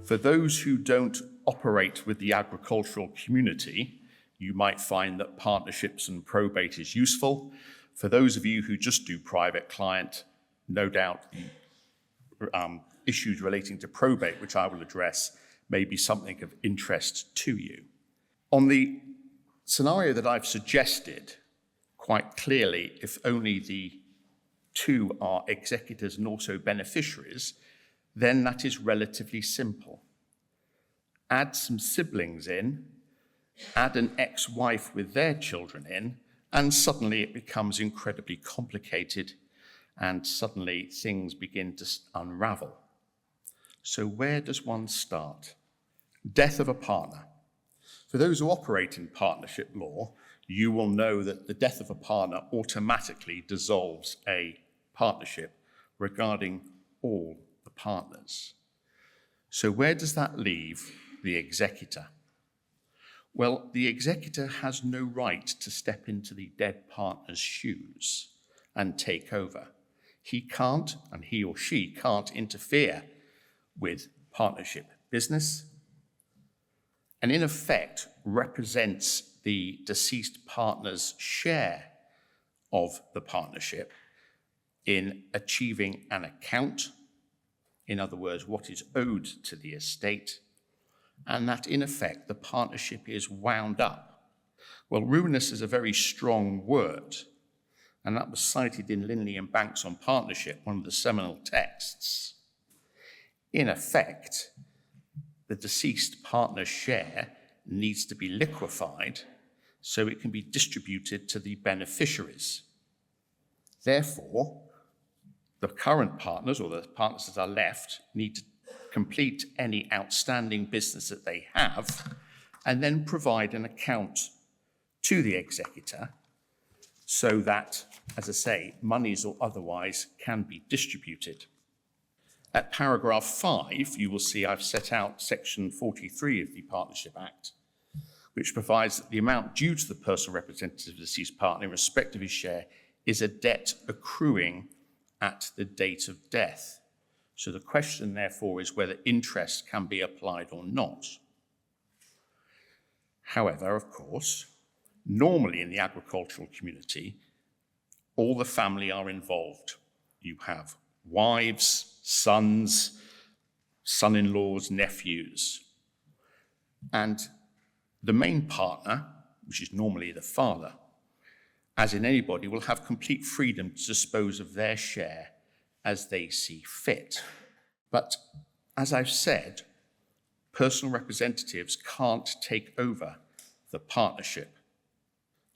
For those who don't operate with the agricultural community, you might find that partnerships and probate is useful. For those of you who just do private client, no doubt the issues relating to probate, which I will address, may be something of interest to you. On the scenario that I've suggested, quite clearly, if only the two are executors and also beneficiaries, then that is relatively simple. Add some siblings in, add an ex-wife with their children in, and suddenly it becomes incredibly complicated, and suddenly things begin to unravel. So where does one start? Death of a partner. For those who operate in partnership law, you will know that the death of a partner automatically dissolves a partnership regarding all the partners. So where does that leave the executor? Well, the executor has no right to step into the dead partner's shoes and take over. He can't, and he or she can't interfere with partnership business, and in effect represents the deceased partner's share of the partnership in achieving an account, in other words, what is owed to the estate, and that in effect the partnership is wound up. Well, ruinous is a very strong word, and that was cited in Linley and Banks on Partnership, one of the seminal texts. In effect, the deceased partner's share needs to be liquefied so it can be distributed to the beneficiaries. Therefore, the current partners, or the partners that are left, need to complete any outstanding business that they have and then provide an account to the executor so that, as I say, monies or otherwise can be distributed. At paragraph 5, you will see I've set out section 43 of the Partnership Act, which provides that the amount due to the personal representative of the deceased partner in respect of his share is a debt accruing at the date of death. So the question, therefore, is whether interest can be applied or not. However, of course, normally in the agricultural community, all the family are involved. You have wives, sons, son-in-laws, nephews. And the main partner, which is normally the father, as in anybody, will have complete freedom to dispose of their share as they see fit. But as I've said, personal representatives can't take over the partnership.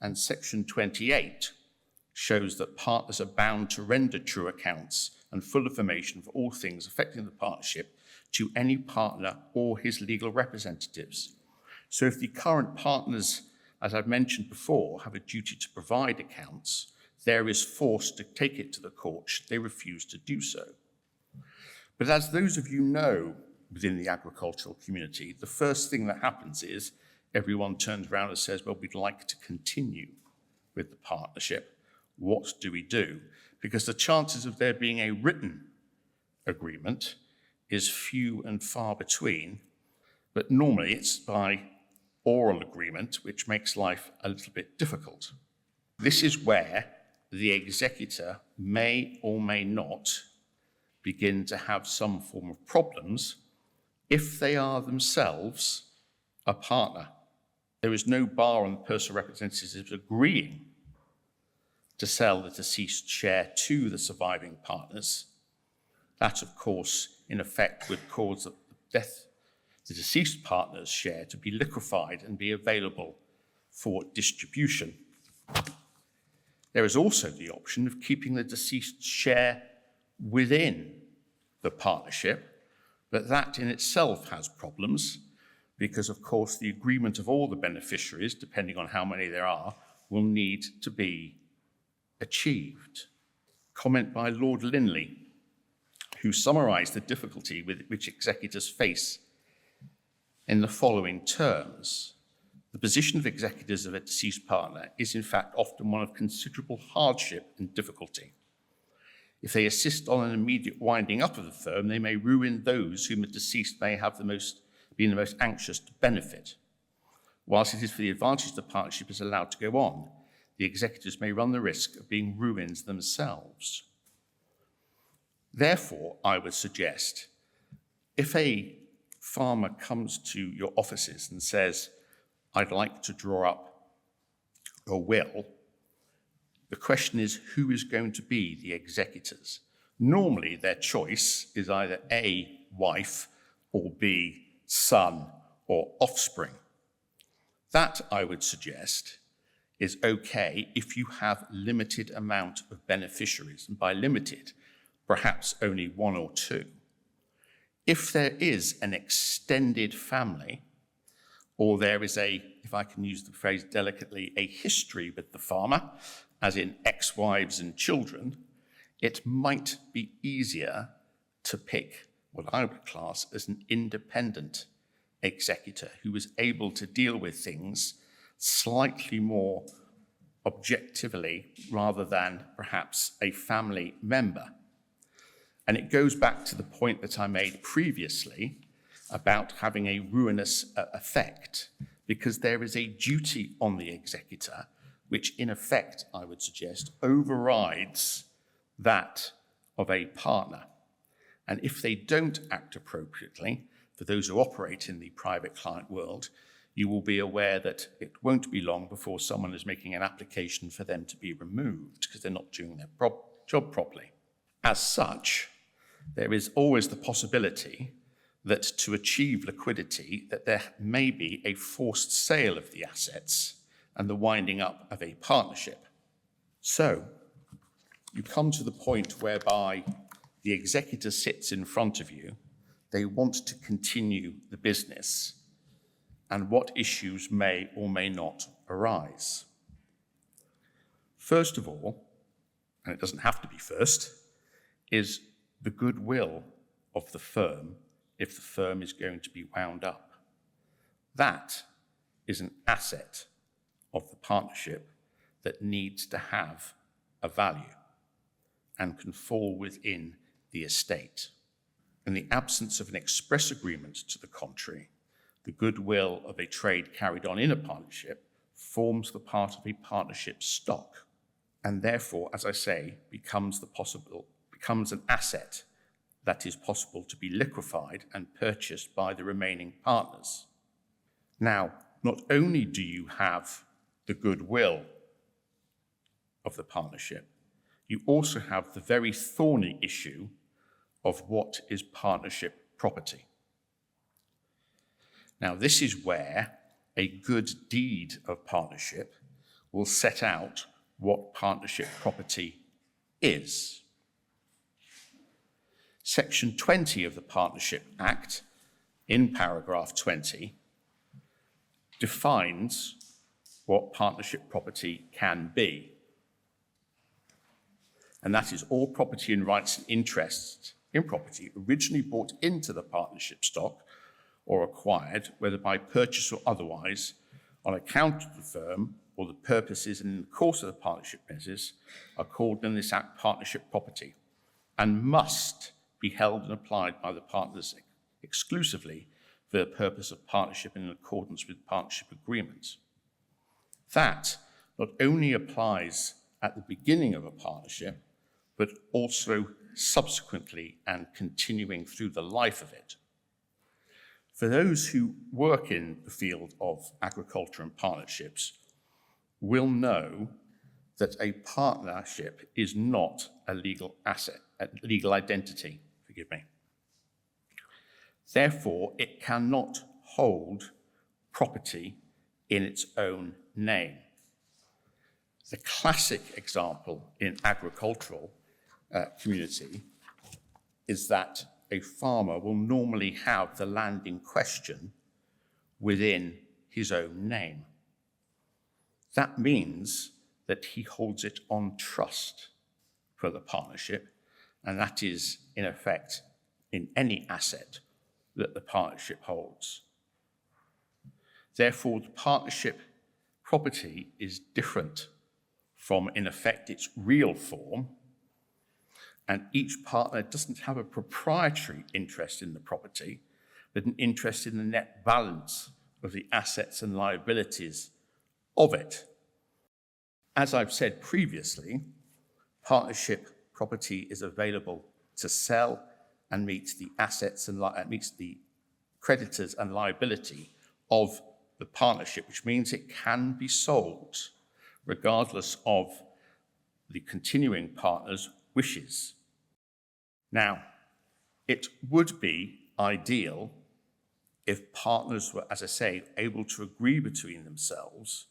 And section 28 shows that partners are bound to render true accounts and full information for all things affecting the partnership to any partner or his legal representatives. So if the current partners, as I've mentioned before, have a duty to provide accounts, there is force to take it to the court should they refuse to do so. But as those of you know within the agricultural community, the first thing that happens is everyone turns around and says, well, we'd like to continue with the partnership. What do we do? Because the chances of there being a written agreement is few and far between, but normally it's by oral agreement, which makes life a little bit difficult. This is where the executor may or may not begin to have some form of problems if they are themselves a partner. There is no bar on the personal representatives agreeing to sell the deceased share to the surviving partners. That, of course, in effect would cause the deceased partner's share to be liquefied and be available for distribution. There is also the option of keeping the deceased share within the partnership, but that in itself has problems because, of course, the agreement of all the beneficiaries, depending on how many there are, will need to be achieved. Comment by Lord Linley, who summarised the difficulty with which executors face in the following terms. The position of executors of a deceased partner is in fact often one of considerable hardship and difficulty. If they assist on an immediate winding up of the firm, they may ruin those whom the deceased may have been the most anxious to benefit. Whilst it is for the advantage the partnership is allowed to go on, the executors may run the risk of being ruined themselves. Therefore, I would suggest, if a farmer comes to your offices and says, I'd like to draw up a will, the question is, who is going to be the executors? Normally, their choice is either A, wife, or B, son or offspring. That, I would suggest, is okay if you have limited amount of beneficiaries, and by limited, perhaps only one or two. If there is an extended family, or there is if I can use the phrase delicately, a history with the farmer, as in ex-wives and children, it might be easier to pick what I would class as an independent executor who was able to deal with things slightly more objectively rather than perhaps a family member. And it goes back to the point that I made previously about having a ruinous effect, because there is a duty on the executor which in effect, I would suggest, overrides that of a partner. And if they don't act appropriately, for those who operate in the private client world, you will be aware that it won't be long before someone is making an application for them to be removed because they're not doing their job properly. As such, there is always the possibility that to achieve liquidity, that there may be a forced sale of the assets and the winding up of a partnership. So you come to the point whereby the executor sits in front of you, they want to continue the business, and what issues may or may not arise. First of all, and it doesn't have to be first, is the goodwill of the firm if the firm is going to be wound up. That is an asset of the partnership that needs to have a value and can fall within the estate. In the absence of an express agreement to the contrary, the goodwill of a trade carried on in a partnership forms the part of a partnership stock, and therefore, as I say, becomes an asset that is possible to be liquefied and purchased by the remaining partners. Now, not only do you have the goodwill of the partnership, you also have the very thorny issue of what is partnership property. Now, this is where a good deed of partnership will set out what partnership property is. Section 20 of the Partnership Act, in paragraph 20, defines what partnership property can be. And that is all property and rights and interests in property originally brought into the partnership stock or acquired, whether by purchase or otherwise, on account of the firm or the purposes and in the course of the partnership business, are called in this act partnership property and must be held and applied by the partners exclusively for the purpose of partnership in accordance with partnership agreements. That not only applies at the beginning of a partnership, but also subsequently and continuing through the life of it. For those who work in the field of agriculture and partnerships will know that a partnership is not a legal asset, a legal identity, forgive me. Therefore, it cannot hold property in its own name. The classic example in agricultural community is that a farmer will normally have the land in question within his own name. That means that he holds it on trust for the partnership, and that is, in effect, in any asset that the partnership holds. Therefore, the partnership property is different from, in effect, its real form, and each partner doesn't have a proprietary interest in the property, but an interest in the net balance of the assets and liabilities of it. As I've said previously, partnership property is available to sell and meets the assets and meets the creditors and liability of the partnership, which means it can be sold regardless of the continuing partner's wishes. Now, it would be ideal if partners were, as I say, able to agree between themselves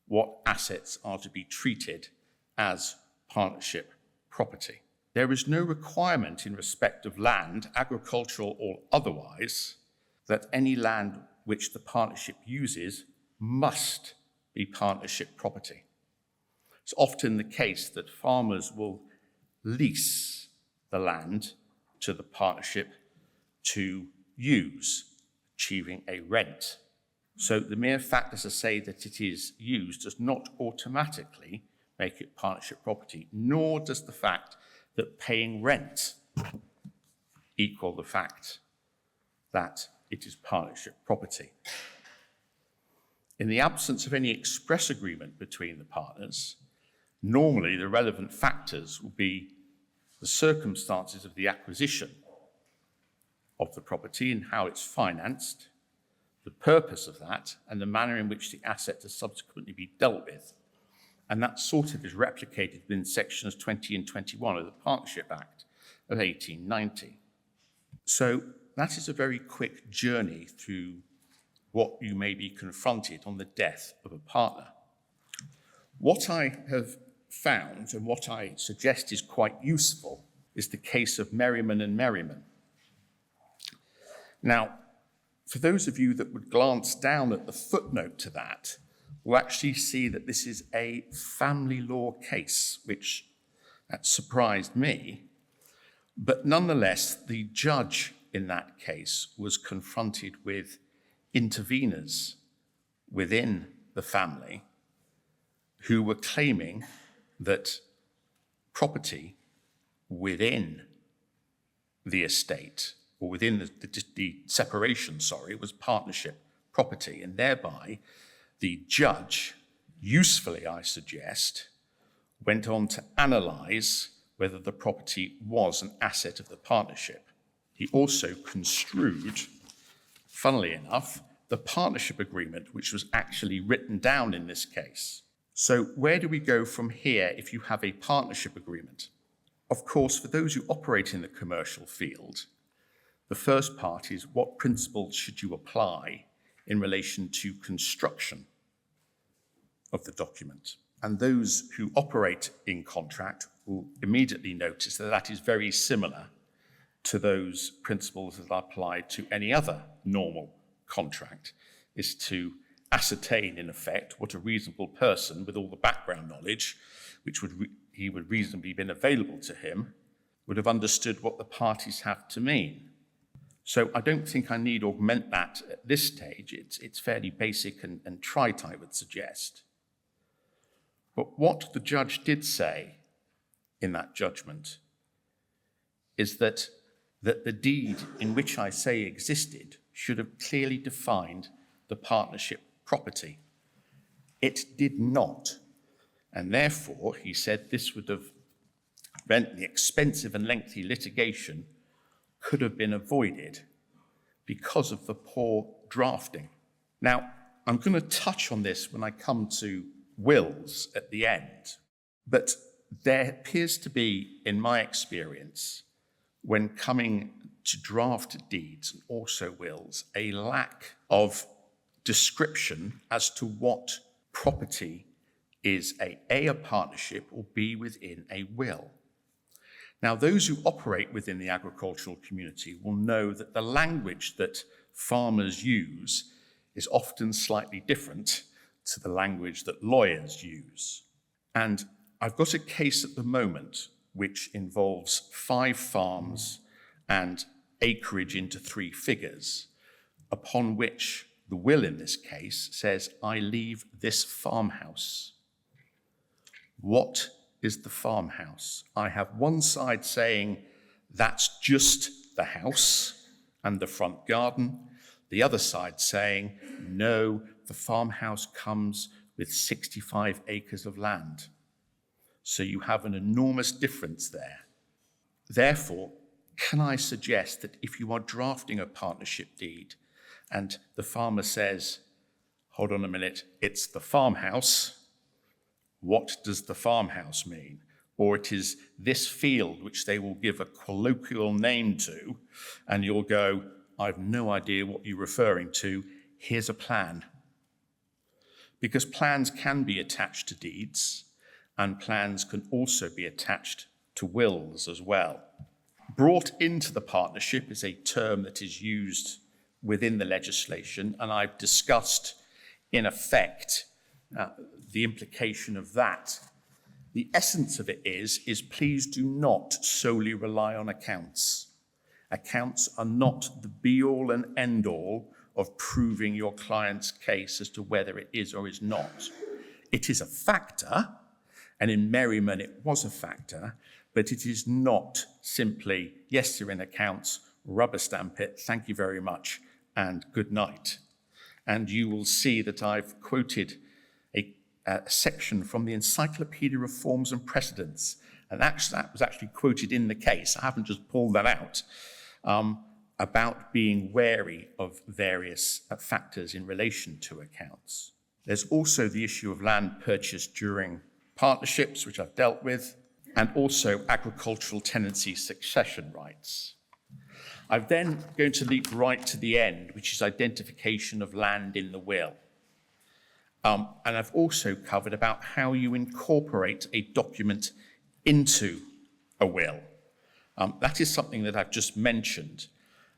what assets are to be treated as partnership property. There is no requirement in respect of land, agricultural or otherwise, that any land which the partnership uses must be partnership property. It's often the case that farmers will lease the land to the partnership to use, achieving a rent. So the mere fact, as I say, that it is used does not automatically make it partnership property, nor does the fact that paying rent equal the fact that it is partnership property. In the absence of any express agreement between the partners, normally the relevant factors will be the circumstances of the acquisition of the property and how it's financed, the purpose of that, and the manner in which the asset has subsequently been dealt with. And that sort of is replicated within sections 20 and 21 of the Partnership Act of 1890. So that is a very quick journey through what you may be confronted on the death of a partner. What I have found, and what I suggest is quite useful, is the case of Merryman and Merryman. Now, for those of you that would glance down at the footnote to that, will actually see that this is a family law case, which surprised me. But nonetheless, the judge in that case was confronted with interveners within the family who were claiming that property within the estate, or within the separation, was partnership property, and thereby the judge, usefully I suggest, went on to analyse whether the property was an asset of the partnership. He also construed, funnily enough, the partnership agreement which was actually written down in this case. So where do we go from here if you have a partnership agreement? Of course, for those who operate in the commercial field, the first part is what principles should you apply in relation to construction of the document. And those who operate in contract will immediately notice that that is very similar to those principles that apply to any other normal contract, is to ascertain, in effect, what a reasonable person with all the background knowledge, which he would reasonably been available to him, would have understood what the parties have to mean. So I don't think I need augment that at this stage. It's fairly basic and trite, I would suggest. But what the judge did say in that judgment is that the deed in which I say existed should have clearly defined the partnership property. It did not. And therefore, he said, this would have meant the expensive and lengthy litigation could have been avoided because of the poor drafting. Now, I'm going to touch on this when I come to wills at the end, but there appears to be, in my experience, when coming to draft deeds and also wills, a lack of description as to what property is a partnership or B, within a will. Now, those who operate within the agricultural community will know that the language that farmers use is often slightly different to the language that lawyers use. And I've got a case at the moment which involves 5 farms and acreage into 3 figures, upon which the will in this case says, I leave this farmhouse. What is the farmhouse. I have one side saying that's just the house and the front garden, the other side saying, no, the farmhouse comes with 65 acres of land. So you have an enormous difference there. Therefore, can I suggest that if you are drafting a partnership deed and the farmer says, hold on a minute, it's the farmhouse, what does the farmhouse mean? Or it is this field which they will give a colloquial name to, and you'll go, I've no idea what you're referring to, here's a plan. Because plans can be attached to deeds, and plans can also be attached to wills as well. Brought into the partnership is a term that is used within the legislation, and I've discussed, in effect, the implication of that. The essence of it is please do not solely rely on accounts. Accounts are not the be-all and end-all of proving your client's case as to whether it is or is not. It is a factor, and in Merryman it was a factor, but it is not simply, yes, they're in accounts, rubber stamp it, thank you very much, and good night. And you will see that I've quoted a section from the Encyclopedia of Forms and Precedents, and that was actually quoted in the case. I haven't just pulled that out, about being wary of various factors in relation to accounts. There's also the issue of land purchased during partnerships, which I've dealt with, and also agricultural tenancy succession rights. I'm then going to leap right to the end, which is identification of land in the will. And I've also covered about how you incorporate a document into a will. That is something that I've just mentioned.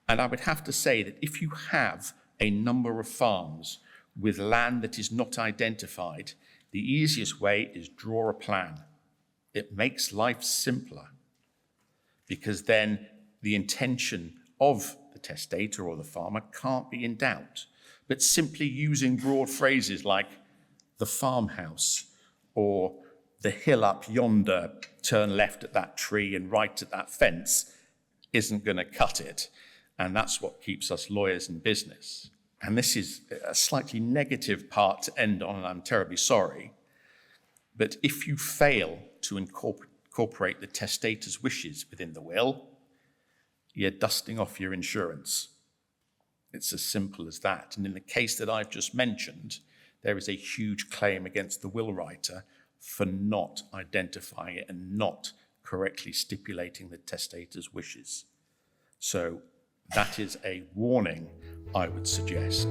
And I would have to say that if you have a number of farms with land that is not identified, the easiest way is draw a plan. It makes life simpler, because then the intention of the testator or the farmer can't be in doubt. But simply using broad phrases like the farmhouse or the hill up yonder, turn left at that tree and right at that fence isn't going to cut it. And that's what keeps us lawyers in business. And this is a slightly negative part to end on, and I'm terribly sorry. But if you fail to incorporate the testator's wishes within the will, you're dusting off your insurance. It's as simple as that. And in the case that I've just mentioned, there is a huge claim against the will writer for not identifying it and not correctly stipulating the testator's wishes. So that is a warning I would suggest.